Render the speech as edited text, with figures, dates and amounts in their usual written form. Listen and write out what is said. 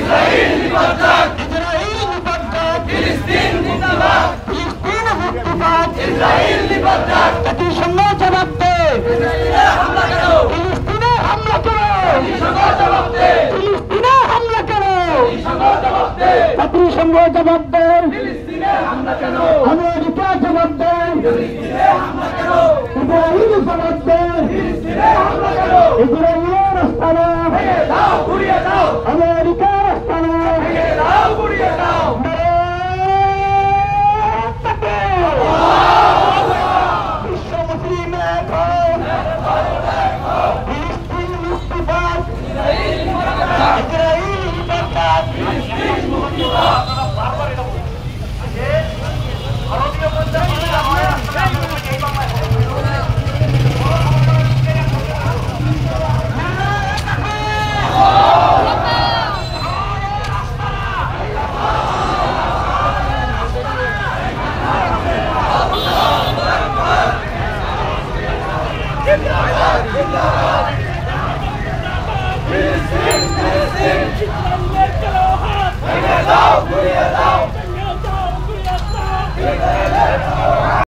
ইসরাইল নিপাত, ফিলিস্তিন মুক্তাবাদ, ইসরাইল নিপাত। জাতিসংঘ জবাব দে, ফিলিস্তিনে হামলা কেন? ফিলিস্তিনে হামলা কেন? জাতিসংঘ জবাব দে, ফিলিস্তিনে হামলা কেন? জাতিসংঘ জবাব দে, জাতিসংঘ জবাব দে, ফিলিস্তিনে হামলা কেন? আমেরিকা জবাব দে, ফিলিস্তিনে হামলা কেন? ইসরাইল জবাব দে, ফিলিস্তিনে হামলা কেন? ইসরাইলের রাস্তানা ভেঙে দাও, ঘুরিয়ে দাও, আমেরিকার রাস্তানা ভেঙে দাও, ঘুরিয়ে দাও। বিশ্ব মুসলিমের ফিলিস্তিন মুক্তিবাদ, ইসরাইল নিপাত, ফিলিস্তিন মুক্তিবাদ। ফিলিস্তিন, ফিলিস্তিন, ভেঙে দাও, ঘুরিয়ে দাও।